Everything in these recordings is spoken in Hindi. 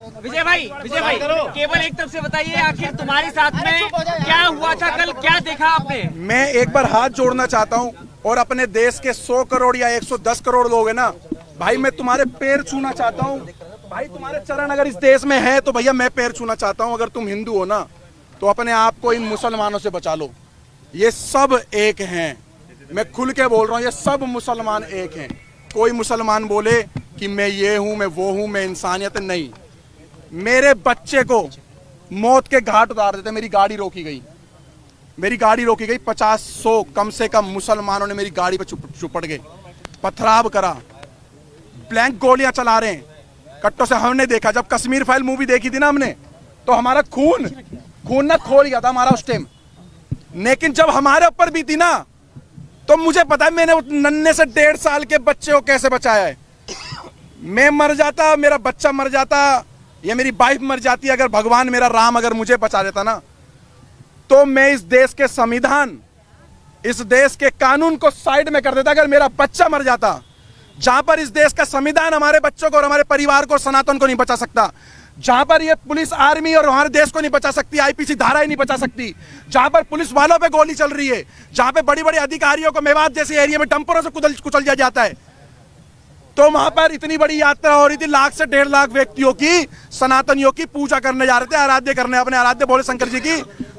विजय भाई केवल एक तरफ से बताइए, आखिर तुम्हारे साथ में क्या हुआ था कल, क्या देखा आपने? मैं एक बार हाथ जोड़ना चाहता हूं और अपने देश के 100 करोड़ या 110 करोड़ लोग हैं ना भाई, मैं तुम्हारे पैर छूना चाहता हूं भाई। तुम्हारे चरण अगर इस देश में है तो भैया मैं पैर छूना चाहता हूं। अगर तुम हिंदू हो ना तो अपने आप को इन मुसलमानों से बचा लो। ये सब एक हैं, मैं खुल के बोल रहा हूं, ये सब मुसलमान एक हैं। कोई मुसलमान बोले कि मैं ये हूं, मैं वो हूं, मैं इंसानियत नहीं। मेरे बच्चे को मौत के घाट उतार देते। मेरी गाड़ी रोकी गई, 50-100 कम से कम मुसलमानों ने मेरी गाड़ी पे चुपड़ गए, पथराव करा, ब्लैंक गोलियां चला रहे हैं कट्टों से। हमने देखा जब कश्मीर फाइल मूवी देखी थी ना हमने, तो हमारा खून ना खोल गया था हमारा उस टाइम। लेकिन जब हमारे ऊपर भी थी ना, तो मुझे पता है मैंने उस नन्हे से 1.5 साल के बच्चे को कैसे बचाया है। मैं मर जाता, मेरा बच्चा मर जाता, या मेरी वाइफ मर जाती, अगर भगवान मेरा राम अगर मुझे बचा देता ना, तो मैं इस देश के संविधान, इस देश के कानून को साइड में कर देता। अगर मेरा बच्चा मर जाता, जहां पर इस देश का संविधान हमारे बच्चों को और हमारे परिवार को, सनातन को नहीं बचा सकता, जहां पर ये पुलिस आर्मी और हमारे देश को नहीं बचा सकती, आईपीसी धारा ही नहीं बचा सकती, जहां पर पुलिस वालों पे गोली चल रही है, जहां पे बड़ी बड़ी अधिकारियों को मेवात जैसे एरिया में डंपरों से कुचल दिया जाता है, तो वहां पर इतनी बड़ी यात्रा हो रही थी, 1 लाख से 1.5 लाख व्यक्तियों की, सनातनियों की पूजा करने जा रहे थे, आराध्य करने, अपने आराध्य भोले शंकर जी की।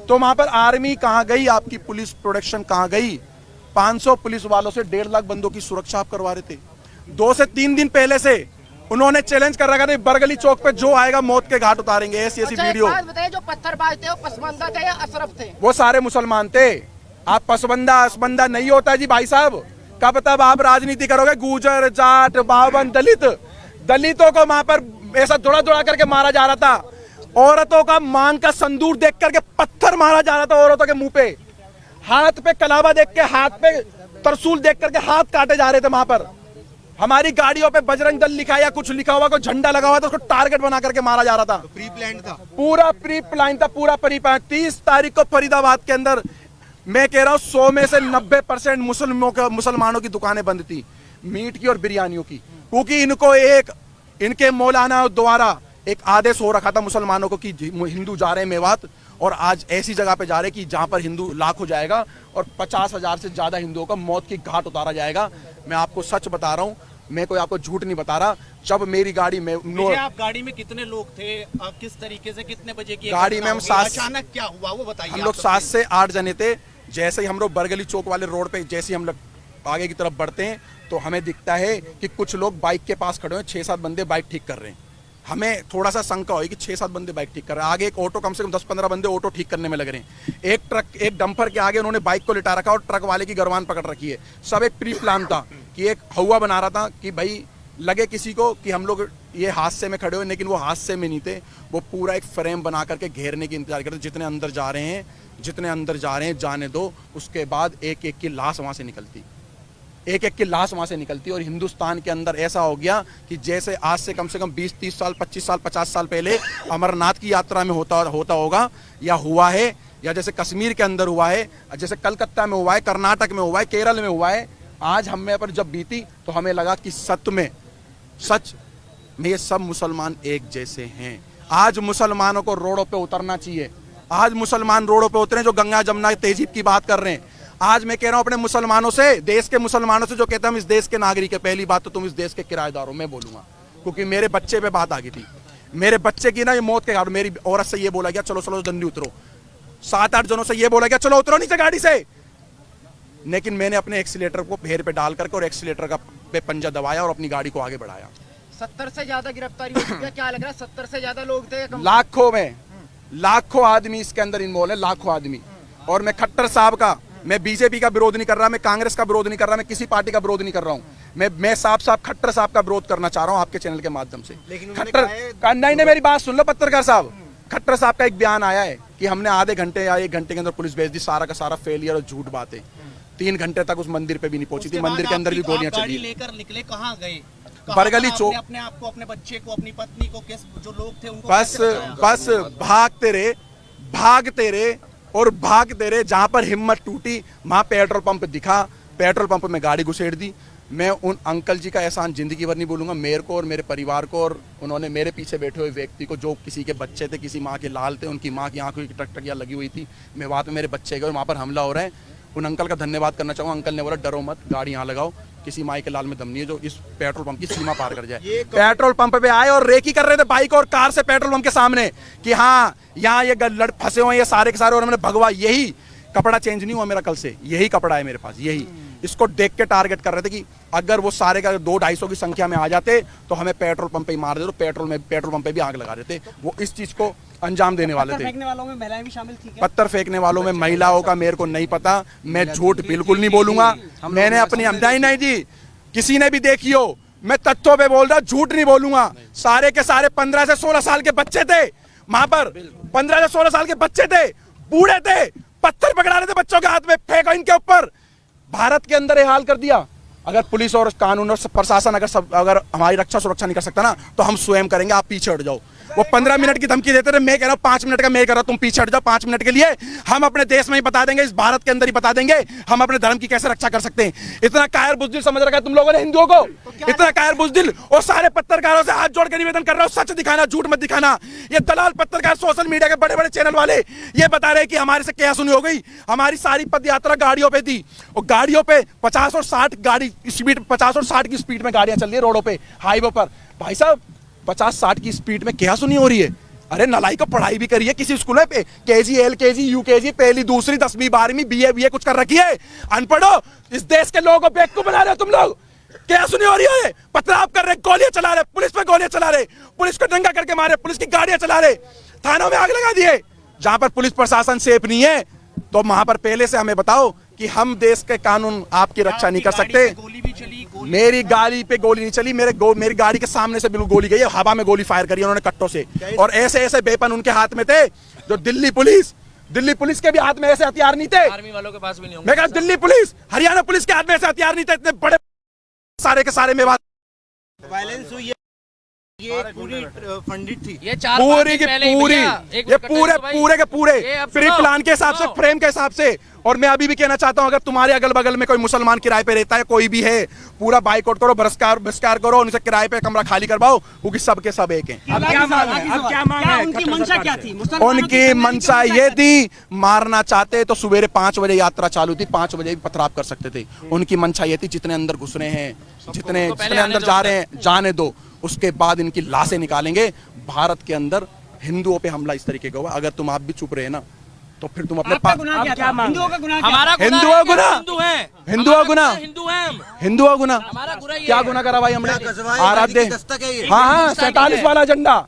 तो वहां पर आर्मी कहां गई, आपकी पुलिस प्रोटेक्शन कहां गई? 500 पुलिस वालों से 1.5 लाख बंदों की सुरक्षा आप करवा रहे थे। 2 से 3 दिन पहले से उन्होंने चैलेंज कर रखा था, बरगली चौक पे जो आएगा मौत के घाट उतारेंगे। ऐसी वीडियो बताइए, जो पत्थरबाज थे वो पसबंदा थे या अशरफ थे? वो सारे मुसलमान थे। आप पसबंदा असबंदा नहीं होता जी भाई साहब। कब तब आप राजनीति करोगे? गुजर, जाट, बावन, दलितों को वहां पर ऐसा दौड़ा करके मारा जा रहा था। औरतों का मांग का संदूर देख करके पत्थर मारा जा रहा था औरतों के मुंह पे। हाथ पे कलावा देख के, हाथ पे तरसूल देख करके हाथ काटे जा रहे थे वहां पर। हमारी गाड़ियों पे बजरंग दल लिखा या कुछ लिखा हुआ, कोई झंडा लगा हुआ था, उसको टारगेट बना करके मारा जा रहा था। प्री प्लान था, पूरा प्री प्लान था, पूरा प्री प्लान। 30 तारीख को फरीदाबाद के अंदर, मैं कह रहा हूं 100 में से 90% मुसलमानों की दुकानें बंद थी, मीट की और बिरयानियों की, क्योंकि इनके मौलाना द्वारा एक आदेश हो रखा था मुसलमानों को कि हिंदू जा रहे हैं मेवात, और आज ऐसी जगह पे जा रहे हैं कि जहां पर हिंदू लाख हो जाएगा और 50,000 से ज्यादा हिंदुओं का मौत की घाट उतारा जाएगा। मैं आपको सच बता रहा हूं, मैं कोई आपको झूठ नहीं बता रहा। जब मेरी गाड़ी में आप गाड़ी में कितने लोग थे, किस तरीके से, कितने बजे की गाड़ी में हम 7, अचानक क्या हुआ वो बताइए। हम लोग 7 से 8 जने थे। जैसे ही हम लोग बरगली चौक वाले रोड पे जैसे ही हम लोग आगे की तरफ बढ़ते हैं, तो हमें दिखता है कि कुछ लोग बाइक के पास खड़े हैं, 6-7 बंदे बाइक ठीक कर रहे हैं। हमें थोड़ा सा शंका हुई कि 6-7 बंदे बाइक ठीक कर रहे हैं। आगे एक ऑटो, कम से कम 10-15 बंदे ऑटो ठीक करने में लग रहे हैं। एक डंपर के आगे उन्होंने बाइक को लिटा रखा और ट्रक वाले की गर्वान पकड़ रखी है। सब एक प्री प्लान था कि एक हवा बना रहा था कि भाई लगे किसी को कि हम लोग ये हादसे में खड़े हुए, लेकिन वो हादसे में नहीं थे। वो पूरा एक फ्रेम बना करके घेरने की इंतजार करते, जितने अंदर जा रहे हैं जाने दो। उसके बाद एक एक की लाश वहां से निकलती, और हिंदुस्तान के अंदर ऐसा हो गया कि जैसे आज से कम 20-30 साल, 25 साल, 50 साल पहले अमरनाथ की यात्रा में होता होगा या हुआ है, या जैसे कश्मीर के अंदर हुआ है, जैसे कलकत्ता में हुआ है, कर्नाटक में हुआ है, केरल में हुआ है। आज हमें पर जब बीती तो हमें लगा कि सच में ये सब मुसलमान एक जैसे हैं। आज मुसलमानों को रोडों पे उतरना चाहिए। आज मुसलमान रोडों पे उतरे जो गंगा जमुना तहजीब की बात कर रहे हैं। आज मैं कह रहा हूं अपने मुसलमानों से, देश के मुसलमानों से जो कहते हैं हम इस देश के नागरिक है, पहली बात तो तुम इस देश के किराएदार हो, मैं बोलूंगा, क्योंकि मेरे बच्चे पे बात आ गई थी। मेरे बच्चे की ना ये मौत के घाट, मेरी औरत से ये बोला गया चलो जल्दी उतरो, 7-8 जनों से ये बोला गया चलो उतरो नीचे गाड़ी से। लेकिन मैंने अपने एक्सीलेटर को पैर पे डाल करके और एक्सीलेटर का पे पंजा दबाया और अपनी गाड़ी को आगे बढ़ाया। 70 से ज्यादा गिरफ्तारी हो चुकी है, क्या लग रहा है? 70 से ज्यादा लोग थे, लाखों आदमी इसके अंदर इन्वॉल्व है, लाखों आदमी। और मैं खट्टर साहब का, मैं बीजेपी का विरोध नहीं कर रहा, मैं कांग्रेस का विरोध नहीं कर रहा, मैं किसी पार्टी का विरोध नहीं कर रहा हूँ। मैं साफ खट्टर साहब का विरोध करना चाह रहा हूँ आपके चैनल के माध्यम से। खट्टर नहीं, मेरी बात सुन लो पत्रकार साहब। खट्टर साहब का एक बयान आया है कि हमने आधे घंटे या 1 घंटे के अंदर पुलिस भेज दी, सारा का सारा फेलियर और झूठ बात है। 3 घंटे तक उस मंदिर पे भी नहीं पहुंची थी, मंदिर के अंदर भी गोलियां चली। लेकर निकले, कहाँ गए? बरगली चौक। अपने आप को, अपने बच्चे को, अपनी पत्नी को, जो लोग थे उनको बस भागते रहे। जहां पर हिम्मत टूटी वहां पेट्रोल पंप दिखा, पेट्रोल पंप में गाड़ी घुसेड़ दी। मैं उन अंकल जी का एहसान जिंदगी भर नहीं भूलूंगा, मेरे को और मेरे परिवार को, और उन्होंने मेरे पीछे बैठे हुए व्यक्ति को, जो किसी के बच्चे थे, किसी माँ के लाल थे, उनकी माँ की आंखों की टकटकियाँ लगी हुई थी, मैं वहाँ पे मेरे बच्चे गए और वहाँ पर हमला हो रहा है, उन अंकल का धन्यवाद करना चाहूँगा। अंकल ने बोला डरो मत, गाड़ी यहाँ लगाओ, किसी माई के लाल में दम नहीं है जो इस पेट्रोल पंप की सीमा पार कर जाए। पेट्रोल पंप पे आए और रेकी कर रहे थे बाइक और कार से पेट्रोल पंप के सामने कि हाँ यहाँ ये लड़ फंसे हुए हैं ये सारे के सारे, और मैंने भगवा, यही कपड़ा चेंज नहीं हुआ मेरा कल से, यही कपड़ा है मेरे पास, यही। इसको देख के टारगेट कर रहे थे कि अगर वो सारे का 200-250 की संख्या में आ जाते तो हमें पेट्रोल पंप पे ही मार देते, तो पेट्रोल पंप पे भी आग लगा देते। वो इस चीज को अंजाम देने वाले थे। फेंकने वालों में महिलाएं भी शामिल थी क्या? पत्थर फेंकने वालों में महिलाओं का मेरे को नहीं पता, मैं झूठ बिल्कुल नहीं बोलूंगा। मैंने अपनी नहीं जी, किसी ने भी देखी हो, मैं तथ्यों पे बोल रहा, झूठ नहीं बोलूंगा। सारे के सारे 15 से 16 साल के बच्चे थे वहां पर, 15 से 16 साल के बच्चे थे, बूढ़े थे, पत्थर पकड़ा रहे थे बच्चों के हाथ में, फेंको इनके ऊपर। भारत के अंदर ये हाल कर दिया। अगर पुलिस और कानून और प्रशासन अगर हमारी रक्षा सुरक्षा नहीं कर सकता ना, तो हम स्वयं करेंगे, आप पीछे हट जाओ। वो 15 मिनट की धमकी देते थे, मैं कह रहा हूँ 5 मिनट का मैं कह रहा हूँ, तुम पीछे हट जाओ 5 मिनट के लिए। हम अपने देश में ही बता देंगे, इस भारत के अंदर ही बता देंगे हम अपने धर्म की कैसे रक्षा कर सकते हैं। इतना कायर बुजदिल समझ रखा है तुम लोगों ने हिंदुओं को, इतना कायर बुजदिल। और सारे पत्रकारों से हाथ जोड़ के निवेदन कर रहा हूँ, सच दिखाना, झूठ मत दिखाना। ये दलाल पत्रकार, सोशल मीडिया के बड़े बड़े चैनल वाले ये बता रहे कि हमारे से क्या सुनी हो गई। हमारी सारी पद यात्रा गाड़ियों पे थी, और गाड़ियों पे 50 और 60 गाड़ी स्पीड, 50 और 60 की स्पीड में गाड़ियां चल रही है रोडों पे, हाईवे पर। भाई साहब 50-60 की स्पीड में क्या सुनी हो रही है? अरे नलाई को पढ़ाई भी करिए किसी स्कूल में, केजी, एलकेजी, यूकेजी, पहली, दूसरी, 10वीं, 12वीं, बीए कुछ कर रखी है। अनपढ़ो, इस देश के लोगों को बेवकूफ बना रहे हो तुम लोग। क्या सुनी हो रही है? पथराव कर रहे, गोलियां चला रहे, पुलिस पे गोलियां चला रहे, पुलिस को दंगा करके मारे, पुलिस की गाड़ियां चला रहे, थानों में आग लगा दिए। जहां पर पुलिस प्रशासन सेफ नहीं है, तो वहां पर पहले से हमें बताओ कि हम देश के कानून आपकी रक्षा नहीं कर सकते। गोली भी चली, मेरी गाड़ी पे गोली नहीं चली, मेरी गाड़ी के सामने से बिल्कुल गोली गई है, हवा में गोली फायर करी उन्होंने कट्टों से। और ऐसे ऐसे वेपन उनके हाथ में थे, जो दिल्ली पुलिस के भी हाथ में ऐसे हथियार नहीं थे। आर्मी वालों के पास भी नहीं होंगे। मैं कहा दिल्ली पुलिस, हरियाणा पुलिस के हाथ में ऐसे हथियार नहीं थे, इतने बड़े सारे के सारे में बात। वायलेंस हुई है, ये पूरी फंडित थी, ये 4 पूरी की पूरी, ये पूरे के पूरे प्री प्लान के हिसाब से, फ्रेम के हिसाब से। और मैं अभी भी कहना चाहता हूं, अगर तुम्हारे अगल बगल में कोई मुसलमान किराए पे रहता है, कोई भी है, पूरा बाइकआउट करो, बहिष्कार करो, उनसे किराए पे कमरा खाली करवाओ, क्योंकि सबके सब एक हैं। अब क्या मांग है? अब क्या मांग है? उनकी मंशा क्या थी? उनकी मंशा ये थी, मारना चाहते तो सवेरे 5 बजे यात्रा चालू थी, 5 बजे भी पथराव कर सकते थे। उनकी मंशा ये थी, जितने अंदर घुस रहे हैं, जितने अंदर जा रहे हैं, जाने दो, उसके बाद इनकी लाशें निकालेंगे। भारत के अंदर हिंदुओं पे हमला इस तरीके का हुआ। अगर तुम आप भी चुप रहे ना, तो फिर तुम अपने क्या हिंदुओं का गुनाह? हमारा हिंदुओं गुना, हिंदू है, हिंदुओं गुना, हिंदू है हम। हिंदुओं गुना, हमारा गुना ये क्या गुना करा भाई हमने? आराध्य, है। हाँ 47 वाला झंडा,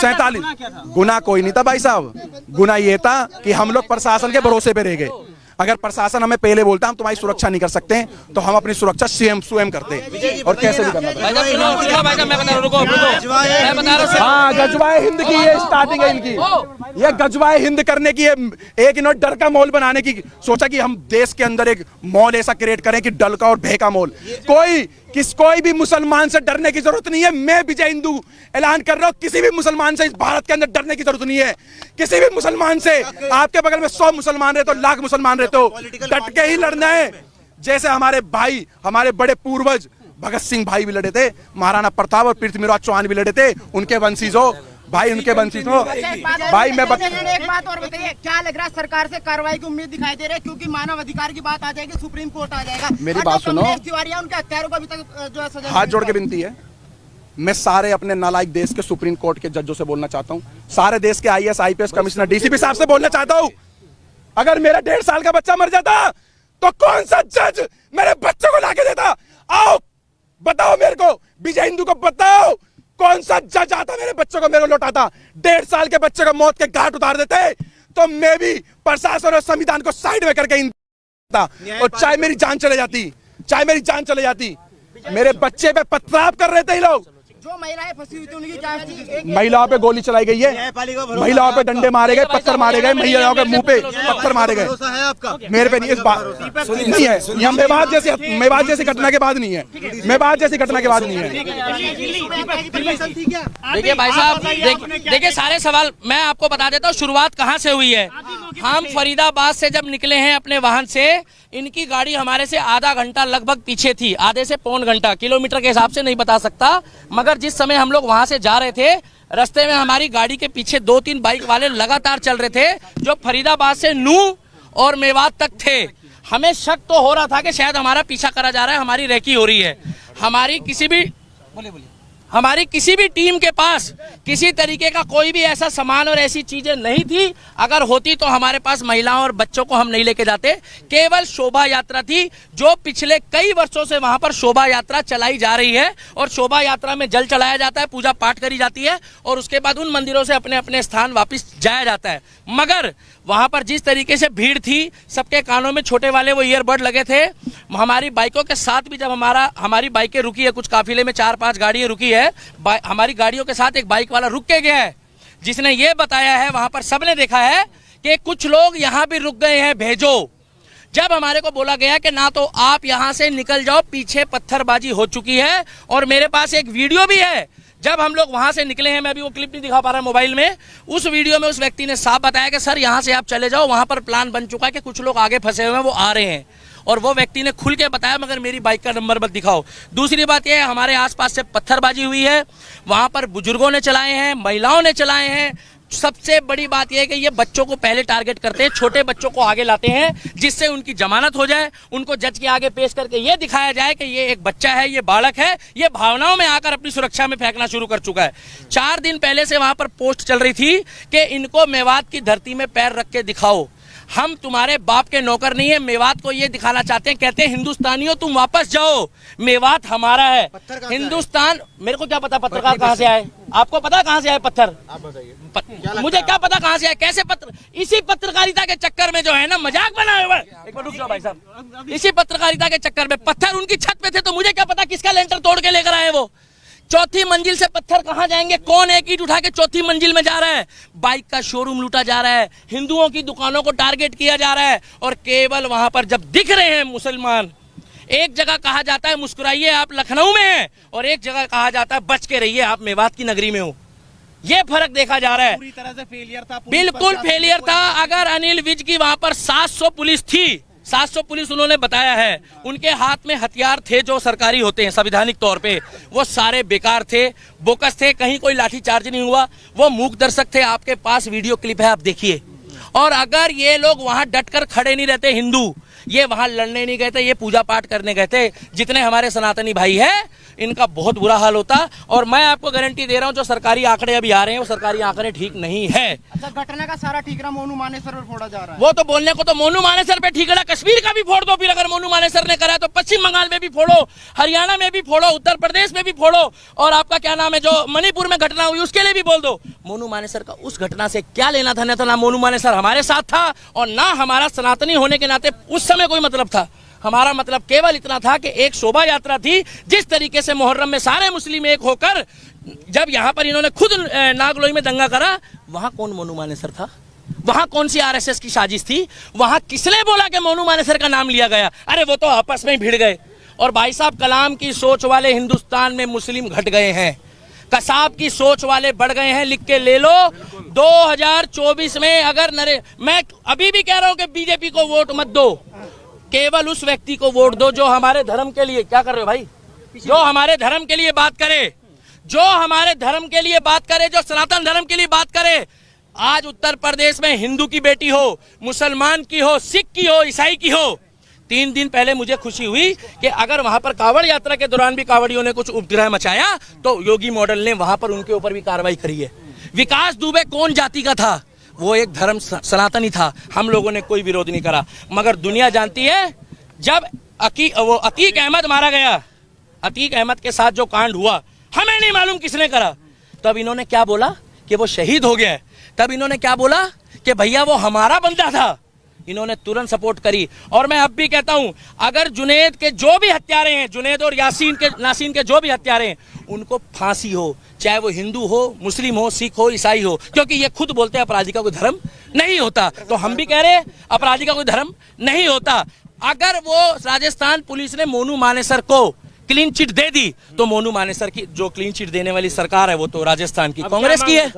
47। गुना कोई नहीं था भाई साहब, गुना ये था कि हम लोग प्रशासन के भरोसे पे रह गए। अगर प्रशासन हमें पहले बोलता हम तुम्हारी सुरक्षा नहीं कर सकते, तो हम अपनी सुरक्षा स्वयं करते, और कैसे भी करना पड़ता। हाँ, गजवाए हिंद की ये स्टार्टिंग है इनकी, ये गजवाए हिंद करने की, एक इन्होंने डर का माहौल बनाने की सोचा कि हम देश के अंदर एक माहौल ऐसा क्रिएट करें कि डर का और भय का माहौल। कोई भी मुसलमान से डरने की जरूरत नहीं है। मैं विजय हिंदू ऐलान कर रहा हूँ, किसी भी मुसलमान से इस भारत के अंदर डरने की जरूरत नहीं है। किसी भी मुसलमान से, आपके बगल में 100 मुसलमान रहते हो, लाख मुसलमान रहते हो, डट के ही लड़ना है। जैसे हमारे भाई, हमारे बड़े पूर्वज भगत सिंह भाई भी लड़े थे, महाराणा प्रताप और पृथ्वीराज चौहान भी लड़े थे, उनके वंशीज हो भाई, उनके वंशीज हो भाई। मैं एक बात और बताइए, क्या लग रहा है सरकार से कार्रवाई की उम्मीद दिखाई दे रही है? क्योंकि मानव अधिकार की बात आ जाएगी, सुप्रीम कोर्ट आ जाएगा। मेरी बात सुनो, उनके हत्यारों को अभी तक जो है सजा। हाथ जोड़ के विनती है, मैं सारे अपने नालायक देश के सुप्रीम कोर्ट के जजों से बोलना चाहता हूँ, सारे देश के IAS IPS कमिश्नर DCP साहब से बोलना चाहता हूँ, अगर मेरा 1.5 साल का बच्चा मर जाता तो कौन सा जज मेरे बच्चों को लाके देता? आओ बताओ मेरे को, विजय हिंदू को बताओ, कौन सा जज आता मेरे बच्चों को मेरे को लौटाता? 1.5 साल के बच्चे को मौत के घाट उतार देते, तो मैं भी प्रशासन और संविधान को साइड में करके और चाहे मेरी जान चले जाती, मेरे बच्चे पे पथराव कर रहे थे ये लोग, जो महिलाएं फंसी हुई थी उनकी क्या स्थिति? महिलाओं पे गोली चलाई गई है, महिलाओं पे डंडे मारे गए, पत्थर मारे गए, महिलाओं के मुंह पे पत्थर मारे गए। भरोसा है आपका? मेरे पे नहीं, इस बात नहीं है। यह मेवात जैसी घटना के बाद नहीं है, मेवात जैसी घटना के बाद नहीं है। देखिए भाई साहब, देखिए सारे सवाल मैं आपको बता देता हूँ शुरुआत कहाँ से हुई है। हम फरीदाबाद से जब निकले हैं अपने वाहन से, इनकी गाड़ी हमारे से आधा घंटा लगभग पीछे थी, आधे से पौन घंटा, किलोमीटर के हिसाब से नहीं बता सकता, मगर जिस समय हम लोग वहां से जा रहे थे, रास्ते में हमारी गाड़ी के पीछे 2-3 बाइक वाले लगातार चल रहे थे जो फरीदाबाद से नूह और मेवात तक थे। हमें शक तो हो रहा था कि शायद हमारा पीछा करा जा रहा है, हमारी रेकी हो रही है। हमारी किसी भी टीम के पास किसी तरीके का कोई भी ऐसा सामान और ऐसी चीजें नहीं थी। अगर होती तो हमारे पास महिलाओं और बच्चों को हम नहीं लेके जाते। केवल शोभा यात्रा थी जो पिछले कई वर्षों से वहां पर शोभा यात्रा चलाई जा रही है, और शोभा यात्रा में जल चढ़ाया जाता है, पूजा पाठ करी जाती है, और उसके बाद उन मंदिरों से अपने अपने स्थान वापस जाया जाता है। मगर वहां पर जिस तरीके से भीड़ थी, सबके कानों में छोटे वाले वो ईयरबड लगे थे। हमारी बाइकों के साथ भी जब हमारी बाइकें रुकी है, कुछ काफिले में 4-5 गाड़ियां रुकी है, हमारी गाड़ियों के साथ एक बाइक वाला रुक के गया है, जिसने ये बताया है, वहां पर सबने देखा है कि कुछ लोग यहाँ भी रुक गए हैं, भेजो। जब हमारे को बोला गया कि ना तो आप यहाँ से निकल जाओ, पीछे पत्थरबाजी हो चुकी है, और मेरे पास एक वीडियो भी है जब हम लोग वहां से निकले हैं, मैं अभी वो क्लिप नहीं दिखा पा रहा मोबाइल में। उस वीडियो में उस व्यक्ति ने साफ बताया कि सर यहाँ से आप चले जाओ, वहां पर प्लान बन चुका है कि कुछ लोग आगे फंसे हुए हैं, वो आ रहे हैं, और वो व्यक्ति ने खुल के बताया मगर मेरी बाइक का नंबर मत दिखाओ। दूसरी बात यह है, हमारे आसपास से पत्थरबाजी हुई है, वहां पर बुजुर्गों ने चलाए हैं, महिलाओं ने चलाए हैं। सबसे बड़ी बात यह है कि ये बच्चों को पहले टारगेट करते हैं, छोटे बच्चों को आगे लाते हैं, जिससे उनकी जमानत हो जाए, उनको जज के आगे पेश करके ये दिखाया जाए कि ये एक बच्चा है, ये बालक है, ये भावनाओं में आकर अपनी सुरक्षा में फेंकना शुरू कर चुका है। 4 दिन पहले से वहां पर पोस्ट चल रही थी कि इनको मेवात की धरती में पैर रख के दिखाओ, हम तुम्हारे बाप के नौकर नहीं है। मेवात को ये दिखाना चाहते हैं, कहते हैं हिंदुस्तानियों तुम वापस जाओ, मेवात हमारा है। हिंदुस्तान, मेरे को क्या पता पत्रकार कहाँ से आए, आपको पता कहाँ से आए पत्थर? आप बताइए। मुझे क्या पता कहाँ से आए, कैसे पत्र, इसी पत्रकारिता के चक्कर में जो है ना मजाक बनाए हुए। एक बार रुक जाओ भाई साहब, इसी पत्रकारिता के चक्कर में पत्थर उनकी छत पे थे, तो मुझे क्या पता किसका लेंटर तोड़ के लेकर आए वो। चौथी मंजिल से पत्थर कहां जाएंगे, कौन एक ईंट उठा के चौथी मंजिल में जा रहा है? बाइक का शोरूम लूटा जा रहा है, हिंदुओं की दुकानों को टारगेट किया जा रहा है, और केवल वहां पर जब दिख रहे हैं मुसलमान, एक जगह कहा जाता है मुस्कुराइए आप लखनऊ में हैं, और एक जगह कहा जाता है बच के रहिए आप मेवात की नगरी में हो। ये फर्क देखा जा रहा है। पूरी तरह से फेलियर था, बिल्कुल फेलियर था। अगर अनिल विज की वहां पर 700 पुलिस थी, 700 पुलिस उन्होंने बताया है, उनके हाथ में हथियार थे जो सरकारी होते हैं संवैधानिक तौर पे, वो सारे बेकार थे, बोकस थे, कहीं कोई लाठीचार्ज नहीं हुआ, वो मूक दर्शक थे। आपके पास वीडियो क्लिप है, आप देखिए। और अगर ये लोग वहां डटकर खड़े नहीं रहते, हिंदू ये वहां लड़ने नहीं गए थे, ये पूजा पाठ करने गए थे, जितने हमारे सनातनी भाई हैं इनका बहुत बुरा हाल होता। और मैं आपको गारंटी दे रहा हूं जो सरकारी आंकड़े अभी आ रहे हैं वो सरकारी आंकड़े ठीक नहीं है। अच्छा, घटना का सारा ठीकरा मोनू मानेसर पर फोड़ा जा रहा है। वो तो बोलने को तो मोनू मानेसर पे ठीकरा कश्मीर का भी फोड़ दो, फिर अगर मोनू मानेसर ने करा तो पश्चिम बंगाल में भी फोड़ो, हरियाणा में भी फोड़ो, उत्तर प्रदेश में भी फोड़ो, और आपका क्या नाम है जो मणिपुर में घटना हुई उसके लिए भी बोल दो। मोनू मानेसर का उस घटना से क्या लेना था? ना मोनू मानेसर हमारे साथ था और ना हमारा सनातनी होने के नाते उस समय कोई मतलब था। हमारा मतलब केवल इतना था कि एक शोभा यात्रा थी, जिस तरीके से मुहर्रम में सारे मुस्लिम एक होकर जब यहाँ पर इन्होंने खुद नागलोई में दंगा करा, वहां कौन मोनू मानेसर था? वहां कौन सी आरएसएस की साजिश थी? वहां किसने बोला कि मोनू मानेसर का नाम लिया गया? अरे वो तो आपस में ही भिड़ गए। और भाई साहब, कलाम की सोच वाले हिंदुस्तान में मुस्लिम घट गए हैं, कसाब की सोच वाले बढ़ गए हैं। लिख के ले लो, 2024 में अगर मैं अभी भी कह रहा हूं कि बीजेपी को वोट मत दो, केवल उस व्यक्ति को वोट दो जो हमारे धर्म के लिए, क्या कर रहे हो भाई, जो हमारे धर्म के लिए बात करे, जो हमारे धर्म के लिए बात करे, जो सनातन धर्म के लिए बात करे। आज उत्तर प्रदेश में हिंदू की बेटी हो, मुसलमान की हो, सिख की हो, ईसाई की हो, 3 दिन पहले मुझे खुशी हुई कि अगर वहां पर कावड़ यात्रा के दौरान भी कावड़ियों ने कुछ उपद्रव मचाया तो योगी मॉडल ने वहां पर उनके ऊपर भी कार्रवाई करी है। विकास दुबे कौन जाति का था? वो एक धर्म सनातनी था, हम लोगों ने कोई विरोध नहीं करा। मगर दुनिया जानती है, जब अतीक अहमद मारा गया, अतीक अहमद के साथ जो कांड हुआ, हमें नहीं मालूम किसने करा, तब इन्होंने क्या बोला कि वो शहीद हो गया है। तब इन्होंने क्या बोला कि भैया वो हमारा बंदा था। इन्होंने तुरंत सपोर्ट करी। और मैं अब भी कहता हूं, अगर जुनेद के जो भी हत्यारे हैं, जुनेद और नासीन के जो भी हत्यारे हैं, उनको फांसी हो, चाहे वो हिंदू हो, मुस्लिम हो, सिख हो, ईसाई हो, क्योंकि ये खुद बोलते हैं अपराधी का कोई धर्म नहीं होता। तो हम भी कह रहे हैं अपराधी का कोई धर्म नहीं होता। अगर वो राजस्थान पुलिस ने मोनू मानेसर को क्लीन चिट दे दी, तो मोनू मानेसर की जो क्लीन चिट देने वाली सरकार है वो तो राजस्थान की कांग्रेस की है।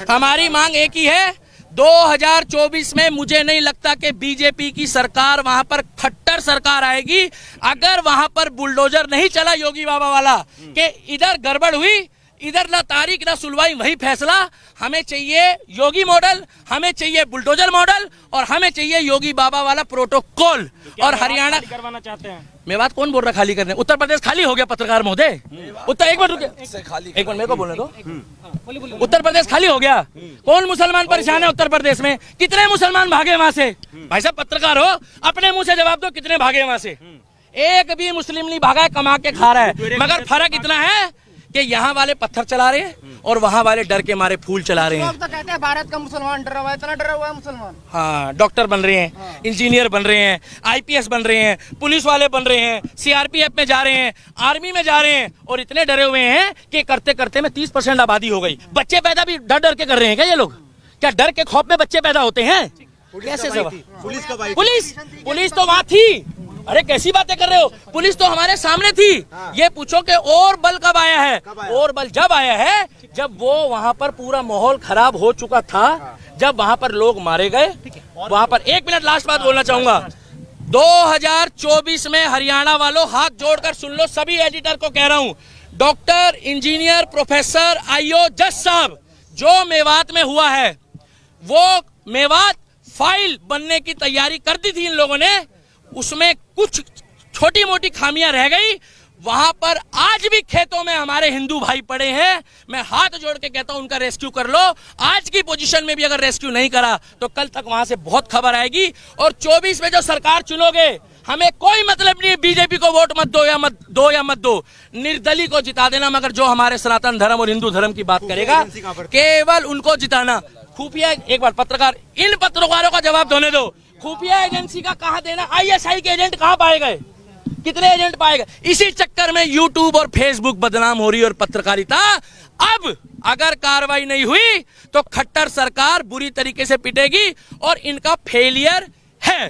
हमारी मांग एक ही है, 2024 में मुझे नहीं लगता कि बीजेपी की सरकार वहां पर खट्टर सरकार आएगी। अगर वहां पर बुलडोजर नहीं चला योगी बाबा वाला कि इधर गड़बड़ हुई, इधर ना तारीख ना सुनवाई, वही फैसला। हमें चाहिए योगी मॉडल, हमें चाहिए बुलडोजर मॉडल, और हमें चाहिए योगी बाबा वाला प्रोटोकॉल। और हरियाणा करवाना चाहते हैं। मेवात कौन बोल रहा खाली करने? उत्तर प्रदेश खाली हो गया पत्रकार महोदय। उत्तर एक मिनट रुकिए, एक मिनट मेरे को बोलने दो। उत्तर प्रदेश खाली हो गया। कौन मुसलमान परेशान है उत्तर प्रदेश में? कितने मुसलमान भागे वहां से? भाई साहब पत्रकार हो, अपने मुंह से जवाब दो, कितने भागे वहां से? एक भी मुस्लिम नहीं भागा है, कमा के खा रहा है। मगर फर्क इतना है कि यहाँ वाले पत्थर चला रहे हैं और वहाँ वाले डर के मारे फूल चला रहे हैं। लोग तो कहते हैं भारत का मुसलमान डरा हुआ है, इतना डरा हुआ है मुसलमान। हाँ, डॉक्टर बन रहे हैं, इंजीनियर बन रहे हैं, आईपीएस बन रहे हैं, पुलिस वाले बन रहे हैं, सीआरपीएफ में जा रहे हैं, आर्मी में जा रहे हैं, और इतने डरे हुए हैं कि करते करते में 30% आबादी हो गई। बच्चे पैदा भी डर डर के कर रहे हैं क्या ये लोग? क्या डर के खौफ में बच्चे पैदा होते हैं? कैसे सवाल? पुलिस तो वहां थी। अरे कैसी बातें कर रहे हो? पुलिस तो हमारे सामने थी। ये पूछो कि और बल कब आया है? और बल जब आया है जब वो वहां पर पूरा माहौल खराब हो चुका था, जब वहां पर लोग मारे गए। वहां पर एक मिनट लास्ट बात बोलना चाहूंगा, 2024 में हरियाणा वालों हाथ जोड़कर सुन लो, सभी एडिटर को कह रहा हूं, डॉक्टर, इंजीनियर, प्रोफेसर, आईओ, जज साहब, जो मेवात में हुआ है वो मेवात फाइल बनने की तैयारी कर दी थी इन लोगों ने, उसमें कुछ छोटी मोटी खामियां रह गई। वहां पर आज भी खेतों में हमारे हिंदू भाई पड़े हैं। मैं हाथ जोड़ के कहता हूं उनका रेस्क्यू कर लो। आज की पोजीशन में भी अगर रेस्क्यू नहीं करा तो कल तक वहां से बहुत खबर आएगी। और 24 में जो सरकार चुनोगे, हमें कोई मतलब नहीं है बीजेपी को वोट मत दो या मत दो, निर्दलीय को जिता देना, मगर जो हमारे सनातन धर्म और हिंदू धर्म की बात करेगा केवल उनको जिताना। खुफिया, एक बार पत्रकार, इन पत्रकारों का जवाब देने दो, खुफिया एजेंसी का कहां देना? आईएसआई के एजेंट कहां पाए गए? कितने एजेंट पाए गए? इसी चक्कर में यूट्यूब और फेसबुक बदनाम हो रही है और पत्रकारिता। अब अगर कार्रवाई नहीं हुई तो खट्टर सरकार बुरी तरीके से पिटेगी और इनका फेलियर है।